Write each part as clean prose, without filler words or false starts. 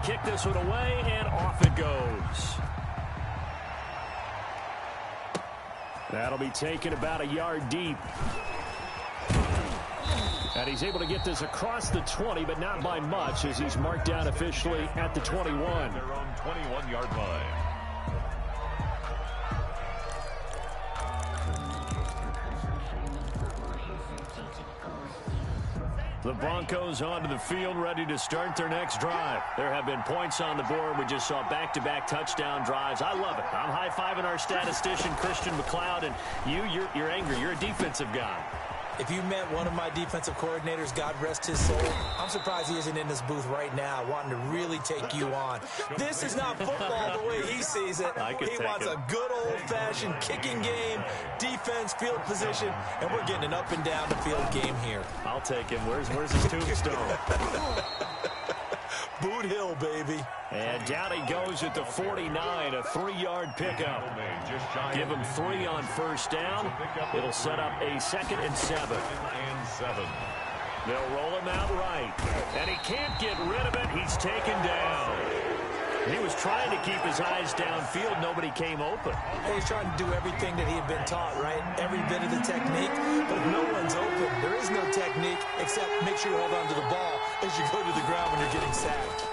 kick this one away, and off it goes. That'll be taken about a yard deep. And he's able to get this across the 20, but not by much, as he's marked down officially at the 21. Their own 21-yard line. The Broncos onto the field, ready to start their next drive. There have been points on the board. We just saw back-to-back touchdown drives. I love it. I'm high-fiving our statistician, Christian McLeod, and you're angry. You're a defensive guy. If you met one of my defensive coordinators, God rest his soul, I'm surprised he isn't in this booth right now wanting to really take you on. This is not football the way he sees it. He wants a good old-fashioned kicking game, defense, field position, and we're getting an up-and-down-the-field game here. I'll take him. Where's his tombstone? Boot Hill, baby. And down he goes at the 49, a 3-yard pickup. Give him 3 on first down. It'll set up a 2nd and 7. They'll roll him out right. And he can't get rid of it. He's taken down. He was trying to keep his eyes downfield. Nobody came open. He's trying to do everything that he had been taught, right? Every bit of the technique. But if no one's open, there is no technique except make sure you hold on to the ball as you go to the ground when you're getting sacked.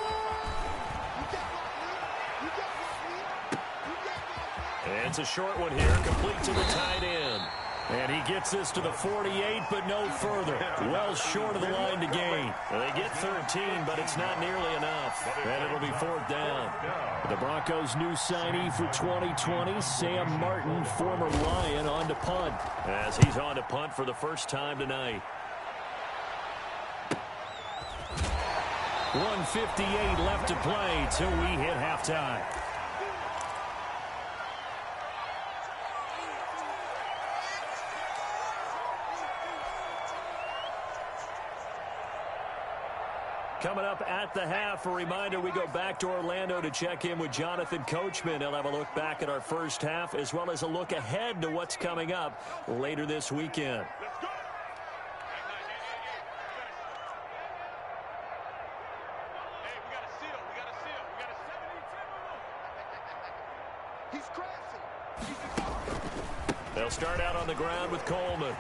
It's a short one here, complete to the tight end. And he gets this to the 48, but no further. Well short of the line to gain. They get 13, but it's not nearly enough. And it'll be 4th down. The Broncos' new signee for 2020, Sam Martin, former Lion, on to punt. As he's on to punt for the first time tonight. 1:58 left to play till we hit halftime. Coming up at the half, a reminder, we go back to Orlando to check in with Jonathan Coachman. He'll have a look back at our first half, as well as a look ahead to what's coming up later this weekend. Let's go. Hey, we got a seal. We got a seal. We got a 72. He's crashing. They'll start out on the ground with Coleman.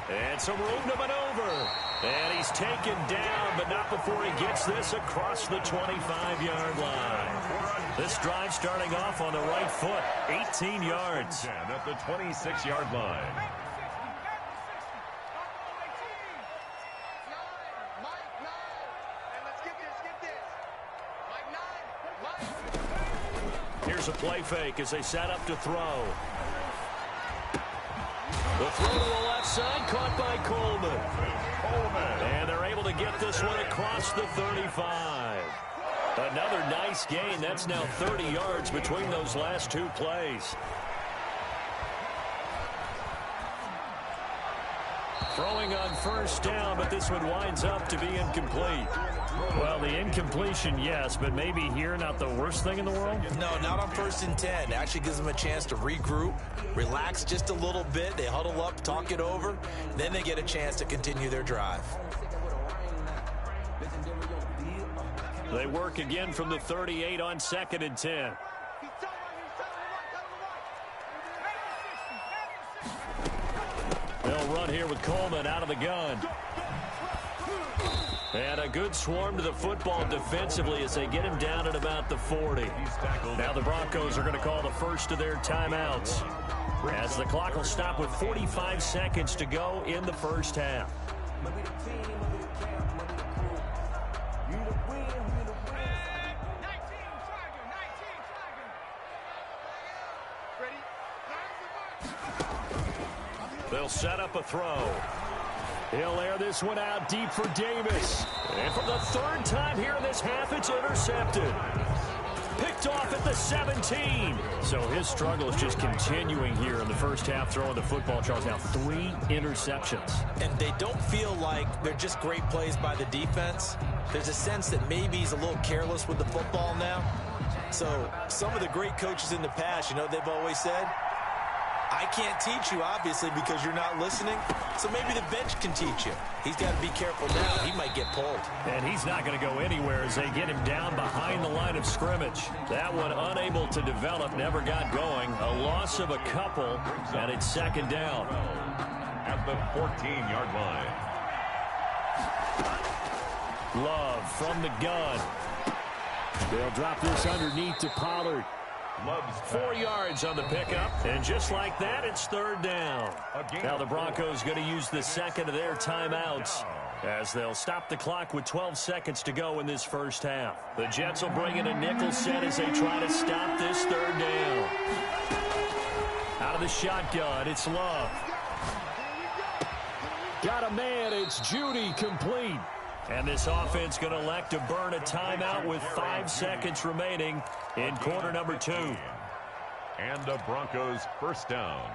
And some room to maneuver. And he's taken down, but not before he gets this across the 25-yard line. This drive starting off on the right foot, 18 yards. At the 26-yard line. Here's a play fake as they set up to throw. The throw to the left side, caught by Coleman. And they're able to get this one across the 35. Another nice gain. That's now 30 yards between those last 2 plays. Throwing on first down, but this one winds up to be incomplete. Well, the incompletion, yes, but maybe here not the worst thing in the world? No, not on 1st and 10. It actually gives them a chance to regroup, relax just a little bit. They huddle up, talk it over. Then they get a chance to continue their drive. They work again from the 38 on 2nd and 10. They'll run here with Coleman out of the gun. And a good swarm to the football defensively as they get him down at about the 40. Now the Broncos are going to call the first of their timeouts, as the clock will stop with 45 seconds to go in the first half. They'll set up a throw. He'll air this one out deep for Davis. And for the 3rd time here in this half, it's intercepted. Picked off at the 17. So his struggle is just continuing here in the first half, throwing the football. Charles, now 3 interceptions. And they don't feel like they're just great plays by the defense. There's a sense that maybe he's a little careless with the football now. So some of the great coaches in the past, you know, they've always said, I can't teach you, obviously, because you're not listening. So maybe the bench can teach you. He's got to be careful now. He might get pulled. And he's not going to go anywhere as they get him down behind the line of scrimmage. That one unable to develop, never got going. A loss of a couple, and it's second down. At the 14-yard line. Love from the gun. They'll drop this underneath to Pollard. 4 yards on the pickup, and just like that, it's third down. Now the Broncos going to use the second of their timeouts as they'll stop the clock with 12 seconds to go in this first half. The Jets will bring in a nickel set as they try to stop this third down. Out of the shotgun, it's Love. Got a man, it's Judy, complete. And this offense going to elect to burn a timeout with 5 seconds remaining in quarter number 2. And the Broncos first down.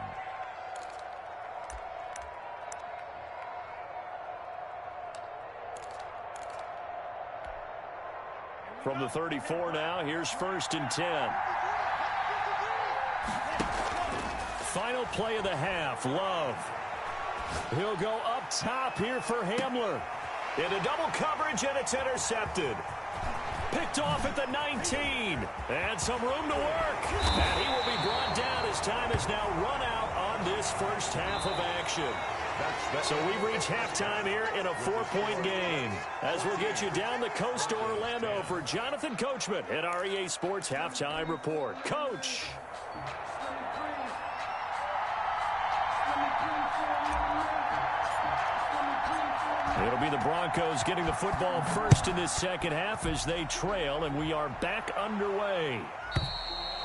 From the 34 now, here's 1st and 10. Final play of the half, Love. He'll go up top here for Hamler. Into double coverage, and it's intercepted. Picked off at the 19. And some room to work. And he will be brought down as time is now run out on this first half of action. So we've reached halftime here in a 4-point game. As we'll get you down the coast to Orlando for Jonathan Coachman at our EA Sports Halftime Report. Coach. It'll be the Broncos getting the football first in this second half as they trail, and we are back underway.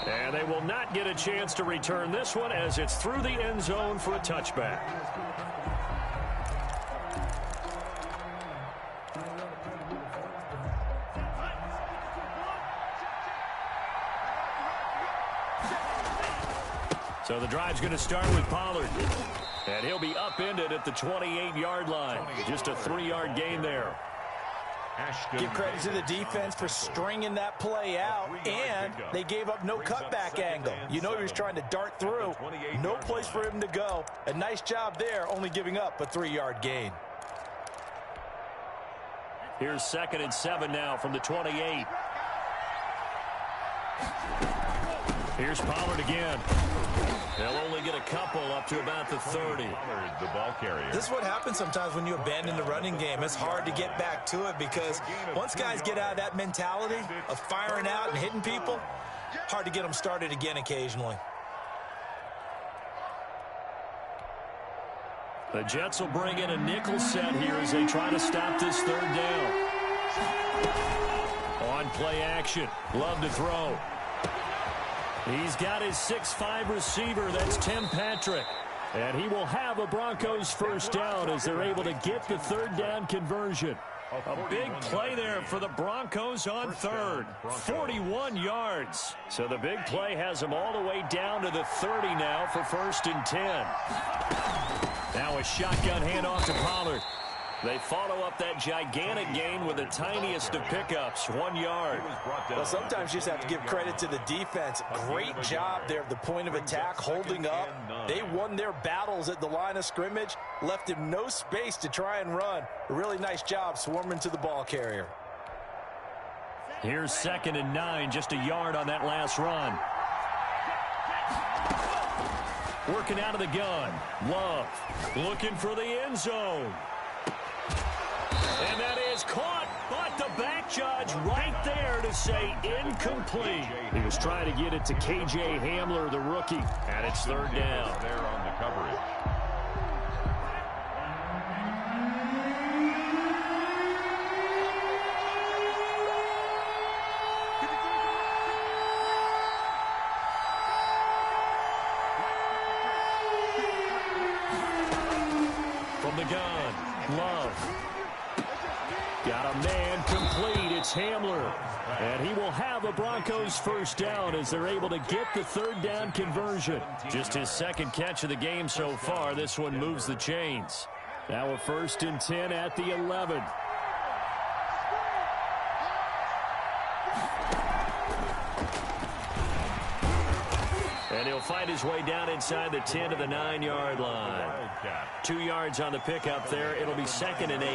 And they will not get a chance to return this one as it's through the end zone for a touchback. So the drive's going to start with Pollard. And he'll be upended at the 28-yard line. Just a 3-yard gain there. Give credit to the defense for stringing that play out, and they gave up no cutback angle. You know he was trying to dart through. No place for him to go. A nice job there, only giving up a 3-yard gain. Here's 2nd and 7 now from the 28. Here's Pollard again. They'll only get a couple up to about the 30. The ball carrier. This is what happens sometimes when you abandon the running game. It's hard to get back to it because once guys get out of that mentality of firing out and hitting people, hard to get them started again occasionally. The Jets will bring in a nickel set here as they try to stop this third down. On play action. Love to throw. He's got his 6'5" receiver. That's Tim Patrick. And he will have a Broncos first down as they're able to get the third down conversion. A big play there for the Broncos on third. 41 yards. So the big play has them all the way down to the 30 now for 1st and 10. Now a shotgun handoff to Pollard. They follow up that gigantic gain with the tiniest of pickups, 1 yard. Well, sometimes you just have to give credit to the defense. Great job there at the point of attack, holding up. They won their battles at the line of scrimmage, left him no space to try and run. A really nice job swarming to the ball carrier. Here's 2nd and 9, just a yard on that last run. Working out of the gun. Love looking for the end zone. And that is caught, but the back judge right there to say incomplete. He was trying to get it to K.J. Hamler, the rookie, and it's third down. There on the coverage. From the gun, Love. Got a man complete. It's Hamler. And he will have a Broncos first down as they're able to get the third down conversion. Just his 2nd catch of the game so far. This one moves the chains. Now a 1st and 10 at the 11. And he'll He'll fight his way down inside the 10 to the 9-yard line. 2 yards on the pickup there. It'll be 2nd and 8.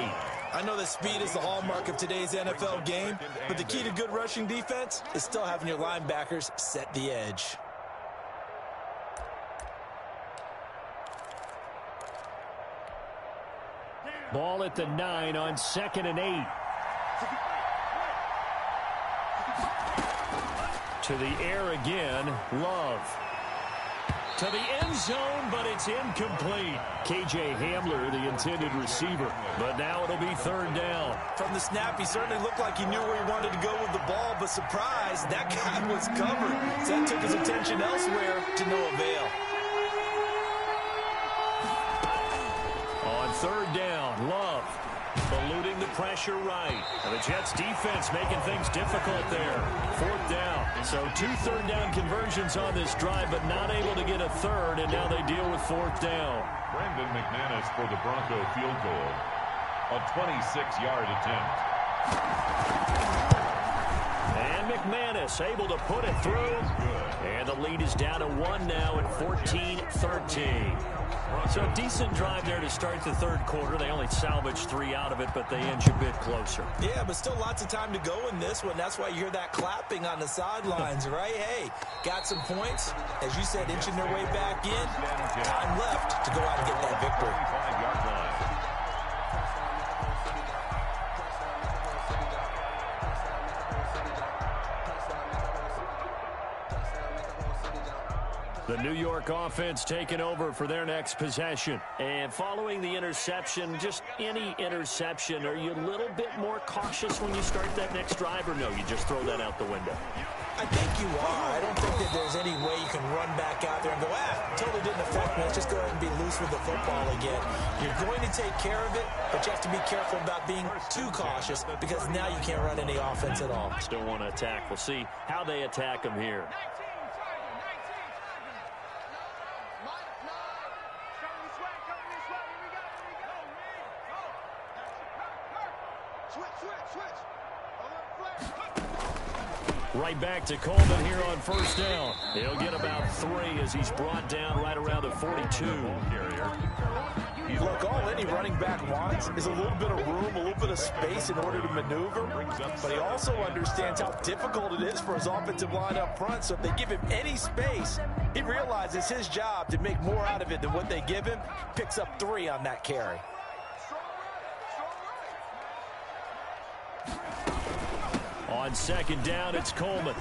I know that speed is the hallmark of today's NFL game, but the key to good rushing defense is still having your linebackers set the edge. Ball at the 9 on 2nd and 8. To the air again, Love. To the end zone, but it's incomplete. K.J. Hamler, the intended receiver. But now it'll be 3rd down. From the snap, he certainly looked like he knew where he wanted to go with the ball, but surprise, that guy was covered. So that took his attention elsewhere to no avail. On 3rd down, Love eluding the pressure right. And the Jets defense making things difficult there. 4th down. So 2 third-down conversions on this drive, but not able to get a third, and now they deal with 4th down. Brandon McManus for the Bronco field goal. A 26-yard attempt. And McManus able to put it through. And the lead is down to 1 now at 14-13. So a decent drive there to start the 3rd quarter. They only salvaged 3 out of it, but they inch a bit closer. Yeah, but still lots of time to go in this one. That's why you hear that clapping on the sidelines, right? Hey, got some points. As you said, inching their way back in. Time left to go out and get that victory. 5-yard line. The New York offense taking over for their next possession. And following the interception, just any interception, are you a little bit more cautious when you start that next drive, or no, you just throw that out the window? I think you are. I don't think that there's any way you can run back out there and go, totally didn't affect me. Let's just go ahead and be loose with the football again. You're going to take care of it, but you have to be careful about being too cautious because now you can't run any offense at all. Still want to attack. We'll see how they attack them here. Right back to Coleman here on 1st down. He'll get about 3 as he's brought down right around the 42. Look, all any running back wants is a little bit of room, a little bit of space in order to maneuver. But he also understands how difficult it is for his offensive line up front. So if they give him any space, he realizes his job to make more out of it than what they give him. Picks up 3 on that carry. On 2nd down, it's Coleman.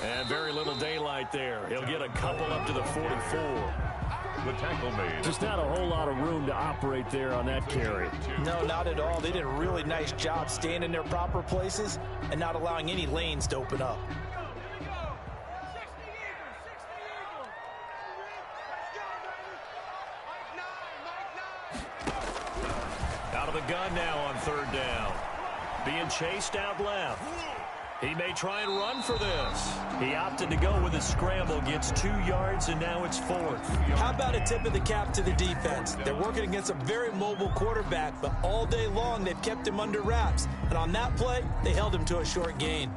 And very little daylight there. He'll get a couple up to the 44. The tackle made. Just not a whole lot of room to operate there on that carry. No, not at all. They did a really nice job staying in their proper places and not allowing any lanes to open up. Out of the gun now on 3rd down. Being chased out left. He may try and run for this. He opted to go with a scramble, gets 2 yards, and now it's 4th. How about a tip of the cap to the defense? They're working against a very mobile quarterback, but all day long they've kept him under wraps. And on that play, they held him to a short gain.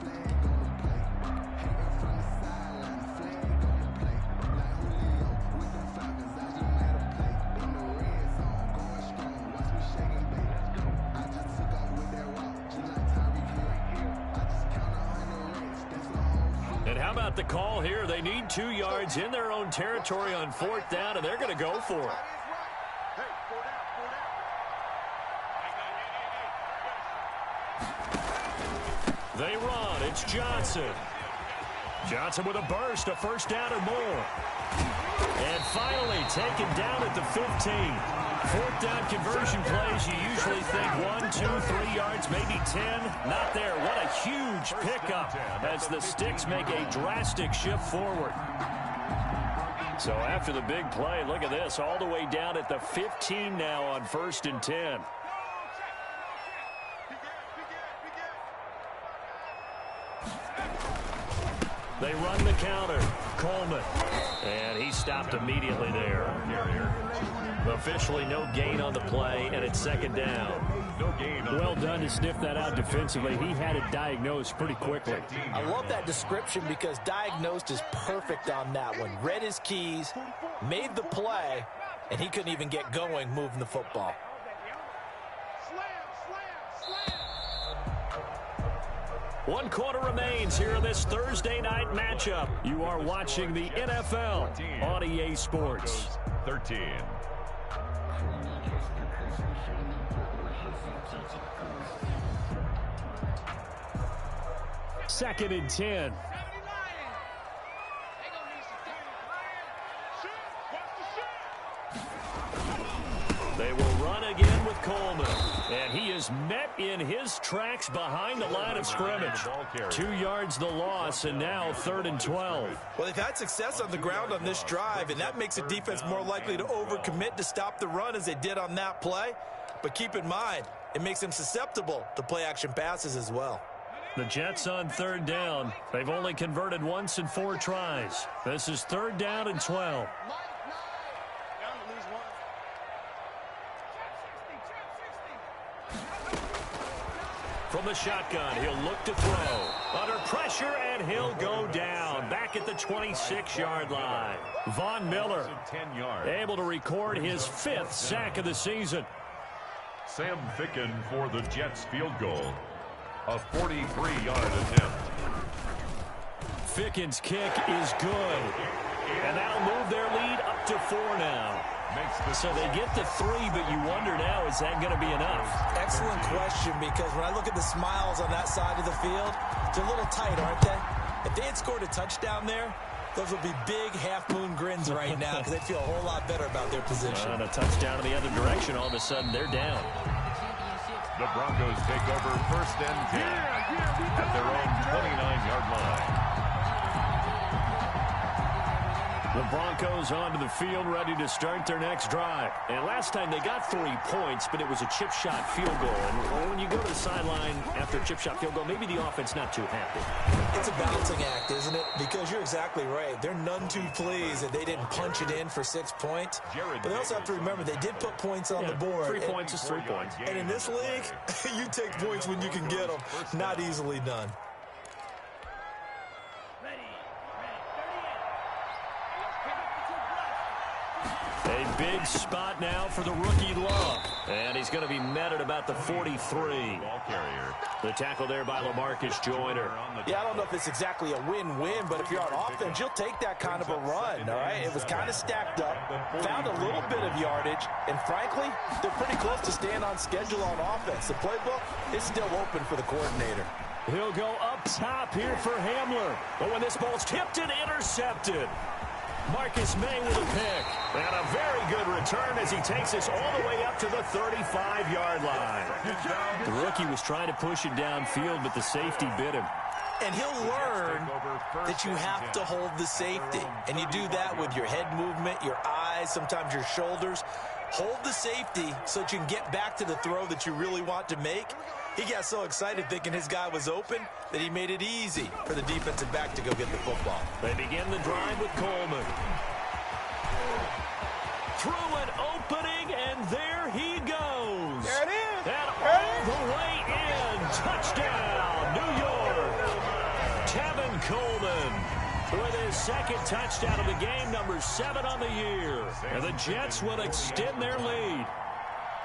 How about the call here? They need 2 yards in their own territory on 4th down, and they're going to go for it. They run. It's Johnson. Johnson with a burst, a 1st down or more. And finally taken down at the 15. 4th down conversion plays, you usually think 1, 2, 3 yards, maybe 10. Not there. What a huge pickup as the Sticks make a drastic shift forward. So after the big play, look at this, all the way down at the 15 now on 1st and 10. They run the counter. Coleman. And he stopped immediately there. Officially no gain on the play, and it's 2nd down. No gain. Well done to sniff that out defensively. He had it diagnosed pretty quickly. I love that description because diagnosed is perfect on that one. Read his keys, made the play, and he couldn't even get going moving the football. One quarter remains here in this Thursday night matchup. You are watching the NFL on EA Sports. 13. Second and 10. They will run again with Coleman. And he is met in his tracks behind the line of scrimmage. 2 yards the loss, and now 3rd and 12. Well, they've had success on the ground on this drive, and that makes the defense more likely to overcommit to stop the run as they did on that play. But keep in mind, it makes them susceptible to play-action passes as well. The Jets on 3rd down. They've only converted once in 4 tries. This is 3rd down and 12. From the shotgun, he'll look to throw. Under pressure, and he'll go down. Back at the 26-yard line. Von Miller able to record his 5th sack of the season. Sam Ficken for the Jets field goal. A 43-yard attempt. Ficken's kick is good. And that'll move their lead up to 4 now. So they get to 3, but you wonder now, is that going to be enough? Excellent question, because when I look at the smiles on that side of the field, they're a little tight, aren't they? If they had scored a touchdown there, those would be big half-moon grins right now because they'd feel a whole lot better about their position. And a touchdown in the other direction, all of a sudden they're down. The Broncos take over 1st and 10 at their own 29-yard line. The Broncos onto the field, ready to start their next drive. And last time they got 3 points, but it was a chip shot field goal. And when you go to the sideline after a chip shot field goal, maybe the offense not too happy. It's a balancing act, isn't it? Because you're exactly right. They're none too pleased that they didn't punch it in for 6 points. But they also have to remember they did put points on the board. 3 points is 3 points. And in this league, you take points when you can get them. Not easily done. A big spot now for the rookie Love. And he's going to be met at about the 43. The tackle there by LaMarcus Joyner. Yeah, I don't know if it's exactly a win-win, but if you're on offense, you'll take that kind of a run, all right? It was kind of stacked up, found a little bit of yardage, and frankly, they're pretty close to staying on schedule on offense. The playbook is still open for the coordinator. He'll go up top here for Hamler. But when this ball's tipped and intercepted, Marcus May with a pick. And a very good return as he takes us all the way up to the 35-yard line. The rookie was trying to push it downfield, but the safety bit him. And he'll learn that you have to hold the safety. And you do that with your head movement, your eyes, sometimes your shoulders. Hold the safety so that you can get back to the throw that you really want to make. He got so excited thinking his guy was open that he made it easy for the defensive back to go get the football. They begin the drive with Coleman. Through an opening, and there he goes. There it is. And all the way in. Touchdown, New York. Tevin Coleman with his 2nd touchdown of the game, number 7 on the year. And the Jets will extend their lead.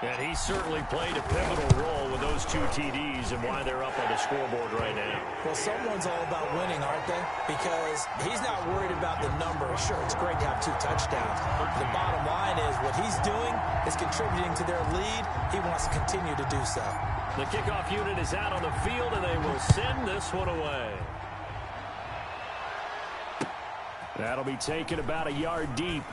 And he certainly played a pivotal role with those 2 TDs and why they're up on the scoreboard right now. Well, someone's all about winning, aren't they? Because he's not worried about the number. Sure, it's great to have 2 touchdowns. The bottom line is what he's doing is contributing to their lead. He wants to continue to do so. The kickoff unit is out on the field, and they will send this one away. That'll be taken about a yard deep.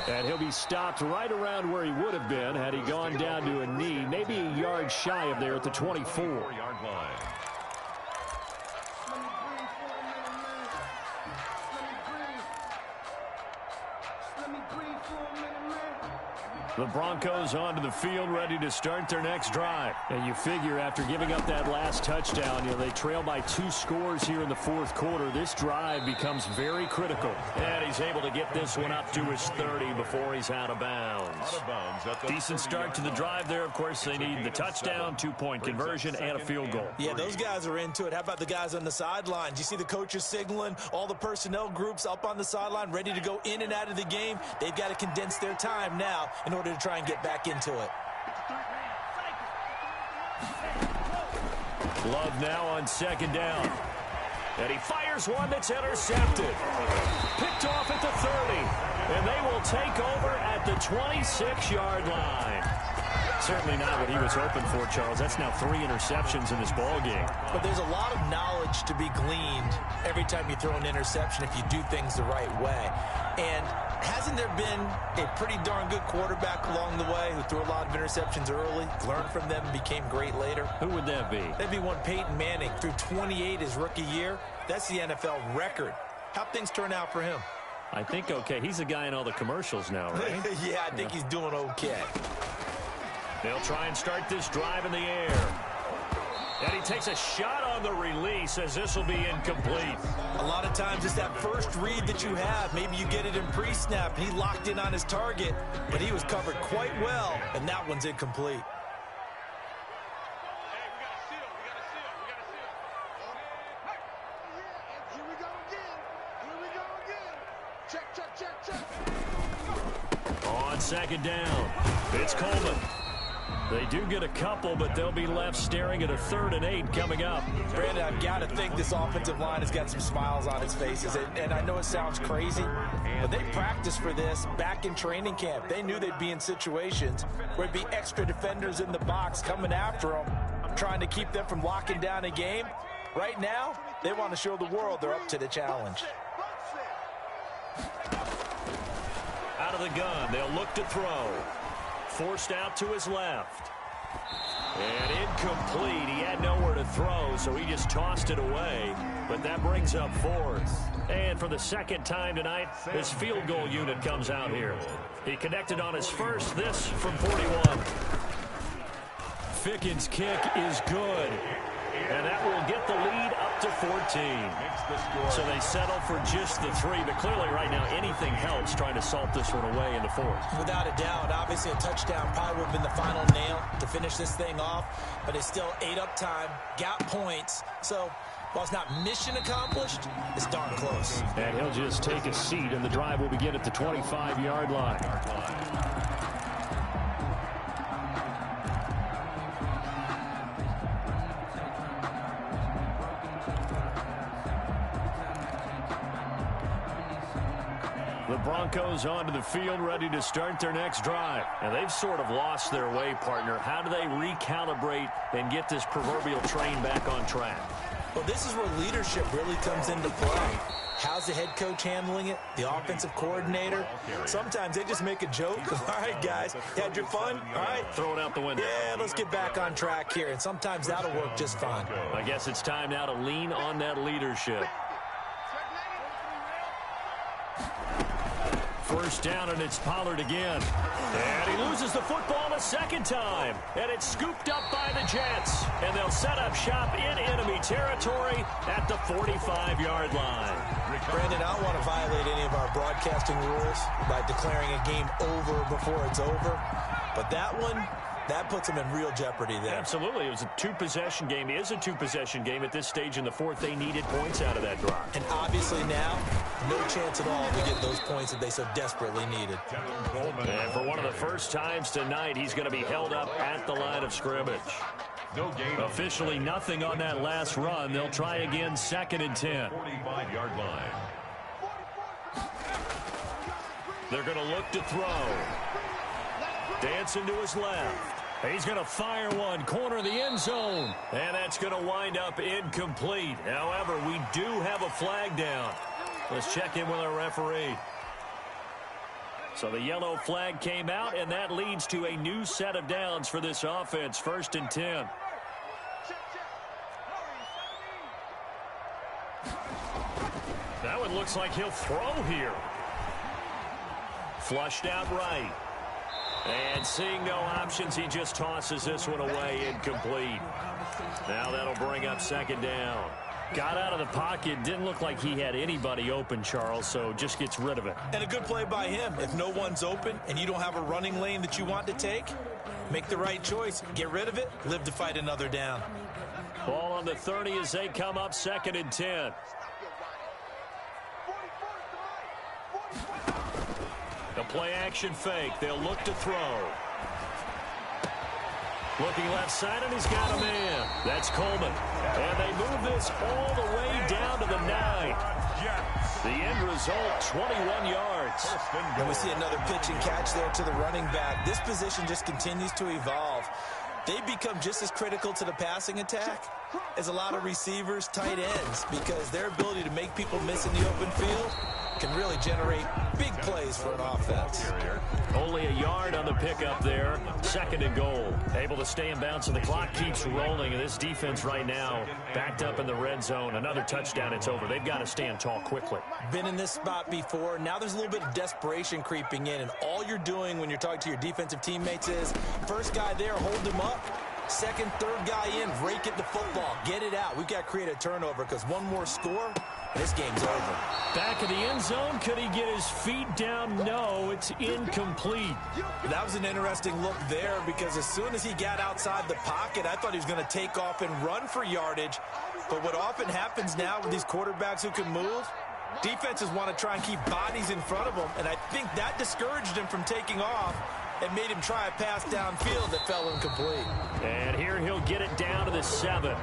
And he'll be stopped right around where he would have been had he gone down to a knee, maybe a yard shy of there at the 24-yard line. The Broncos onto the field, ready to start their next drive. And you figure after giving up that last touchdown, they trail by 2 scores here in the fourth quarter. This drive becomes very critical. And he's able to get this one up to his 30 before he's out of bounds. Decent start to the drive there. Of course, they need the touchdown, 2-point conversion, and a field goal. Yeah, those guys are into it. How about the guys on the sidelines? You see the coaches signaling, all the personnel groups up on the sideline, ready to go in and out of the game. They've got to condense their time now in order to try and get back into it. Love now on second down. And he fires one that's intercepted. Picked off at the 30. And they will take over at the 26-yard line. Certainly not what he was hoping for, Charles. That's now 3 interceptions in this ball game. But there's a lot of knowledge to be gleaned every time you throw an interception if you do things the right way. And hasn't there been a pretty darn good quarterback along the way who threw a lot of interceptions early, learned from them, and became great later? Who would that be? That'd be one Peyton Manning. Threw 28 his rookie year. That's the NFL record. How'd things turn out for him? I think okay. He's the guy in all the commercials now, right? Yeah, I think he's doing okay. They'll try and start this drive in the air. And he takes a shot on the release as this will be incomplete. A lot of times it's that first read that you have. Maybe you get it in pre-snap. He locked in on his target, but he was covered quite well, and that one's incomplete. On second down, it's Coleman. They do get a couple, but they'll be left staring at a 3rd and 8 coming up. Brandon, I've got to think this offensive line has got some smiles on its faces. And I know it sounds crazy, but they practiced for this back in training camp. They knew they'd be in situations where there'd be extra defenders in the box coming after them, trying to keep them from locking down a game. Right now, they want to show the world they're up to the challenge. Out of the gun, they'll look to throw. Forced out to his left. And incomplete. He had nowhere to throw, so he just tossed it away. But that brings up 4th. And for the second time tonight, his field goal unit comes out here. He connected on his first, this from 41. Ficken's kick is good. And that will get the lead up to 14. So they settle for just the 3. But clearly right now anything helps trying to salt this one away in the 4th. Without a doubt, obviously a touchdown probably would have been the final nail to finish this thing off. But it's still 8 up time, got points. So while it's not mission accomplished, it's darn close. And he'll just take a seat, and the drive will begin at the 25-yard line. The Broncos onto the field, ready to start their next drive. And they've sort of lost their way, partner. How do they recalibrate and get this proverbial train back on track? Well, this is where leadership really comes into play. How's the head coach handling it? The offensive coordinator? Sometimes they just make a joke. All right, guys, you had your fun? All right. Throw it out the window. Yeah, let's get back on track here. And sometimes that'll work just fine. I guess it's time now to lean on that leadership. First down, and it's Pollard again. And he loses the football a second time. And it's scooped up by the Jets. And they'll set up shop in enemy territory at the 45-yard line. Brandon, I don't want to violate any of our broadcasting rules by declaring a game over before it's over. But that one, that puts them in real jeopardy there. Absolutely. It was a 2-possession game. It is a 2-possession game at this stage in the 4th. They needed points out of that drive. And obviously now, no chance at all to get those points that they so desperately needed. And for one of the first times tonight, he's going to be held up at the line of scrimmage. Officially nothing on that last run. They'll try again, 2nd and 10. 45-yard line. They're going to look to throw. Dancing to his left. He's going to fire one, corner of the end zone. And that's going to wind up incomplete. However, we do have a flag down. Let's check in with our referee. So the yellow flag came out, and that leads to a new set of downs for this offense. 1st and 10. That one looks like he'll throw here. Flushed out right. And seeing no options, he just tosses this one away, incomplete. Now that'll bring up second down. Got out of the pocket, didn't look like he had anybody open, Charles, so just gets rid of it. And a good play by him. If no one's open and you don't have a running lane that you want to take, make the right choice. Get rid of it, live to fight another down. Ball on the 30 as they come up 2nd and 10. The play action fake. They'll look to throw. Looking left side, and he's got a man. That's Coleman. And they move this all the way down to the 9. The end result, 21 yards. And we see another pitch and catch there to the running back. This position just continues to evolve. They become just as critical to the passing attack as a lot of receivers, tight ends, because their ability to make people miss in the open field can really generate big plays for an offense. Only a yard on the pickup there. 2nd and goal. Able to stay in bounds, and the clock keeps rolling. And this defense right now backed up in the red zone. Another touchdown, it's over. They've got to stand tall quickly. Been in this spot before. Now there's a little bit of desperation creeping in, and all you're doing when you're talking to your defensive teammates is first guy there, hold him up. Second, third guy in, rake at the football. Get it out. We've got to create a turnover because one more score, this game's over. Back of the end zone. Could he get his feet down? No, it's incomplete. That was an interesting look there because as soon as he got outside the pocket, I thought he was going to take off and run for yardage. But what often happens now with these quarterbacks who can move, defenses want to try and keep bodies in front of them, and I think that discouraged him from taking off and made him try a pass downfield that fell incomplete. And here he'll get it down to the 7.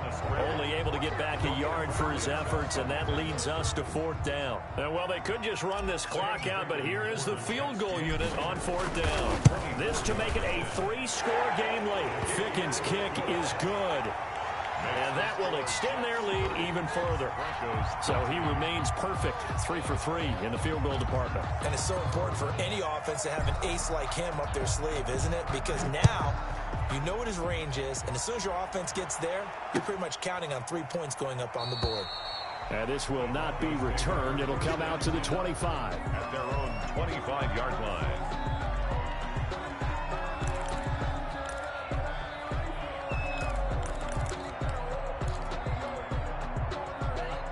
Only able to get back a yard for his efforts, and that leads us to 4th down. And, well, they could just run this clock out, but here is the field goal unit on 4th down. This to make it a 3-score game late. Ficken's kick is good. And that will extend their lead even further. So he remains perfect, 3 for 3 in the field goal department. And it's so important for any offense to have an ace like him up their sleeve, isn't it? Because now you know what his range is, and as soon as your offense gets there, you're pretty much counting on 3 points going up on the board. And this will not be returned. It'll come out to the 25. At their own 25-yard line.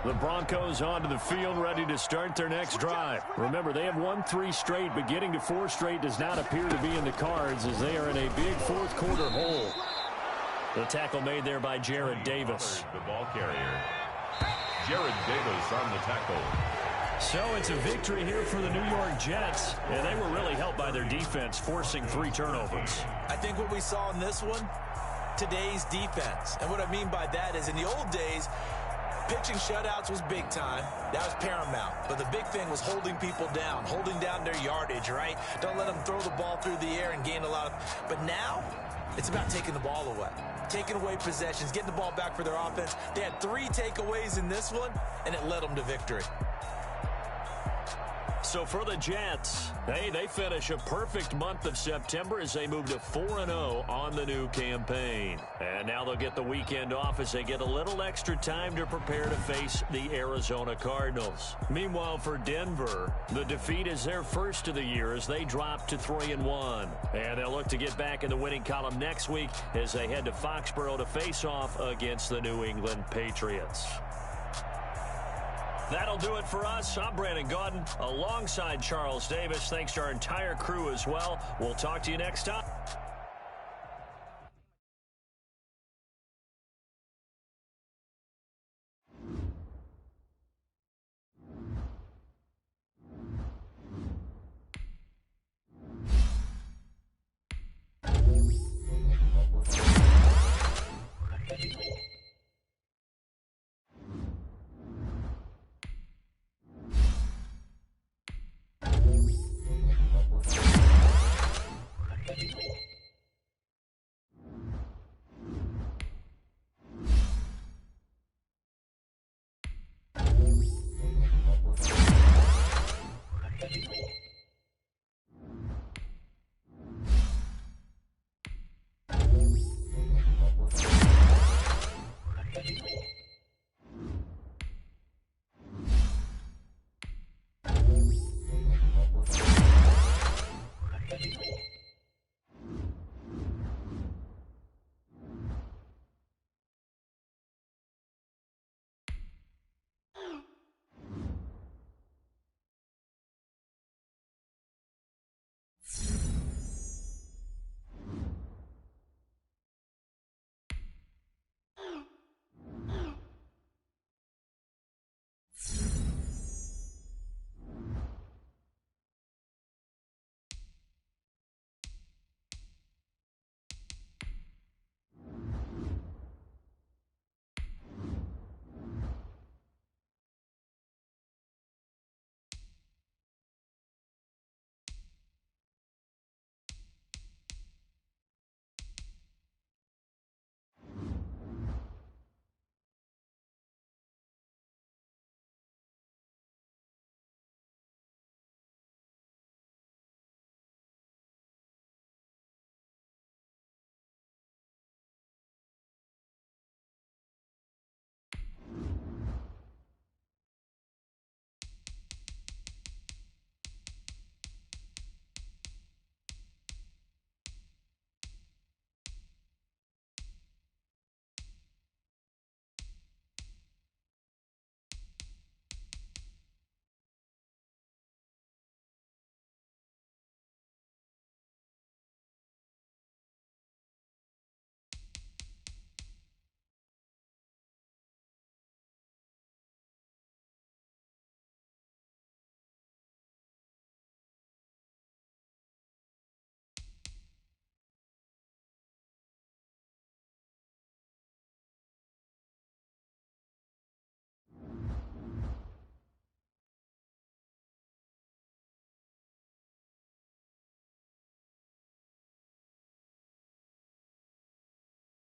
The Broncos onto the field, ready to start their next drive. Remember, they have won 3 straight, but getting to 4 straight does not appear to be in the cards as they are in a big fourth-quarter hole. The tackle made there by Jared Davis. The ball carrier. Jared Davis on the tackle. So it's a victory here for the New York Jets, and they were really helped by their defense, forcing 3 turnovers. I think what we saw in this one, today's defense. And what I mean by that is in the old days, pitching shutouts was big time. That was paramount. But the big thing was holding people down, holding down their yardage, right? Don't let them throw the ball through the air and gain a lot of... But now, it's about taking the ball away. Taking away possessions, getting the ball back for their offense. They had 3 takeaways in this one, and it led them to victory. So for the Jets, hey, they finish a perfect month of September as they move to 4-0 on the new campaign. And now they'll get the weekend off as they get a little extra time to prepare to face the Arizona Cardinals. Meanwhile, for Denver, the defeat is their first of the year as they drop to 3-1. And they'll look to get back in the winning column next week as they head to Foxborough to face off against the New England Patriots. That'll do it for us. I'm Brandon Gaudin alongside Charles Davis. Thanks to our entire crew as well. We'll talk to you next time.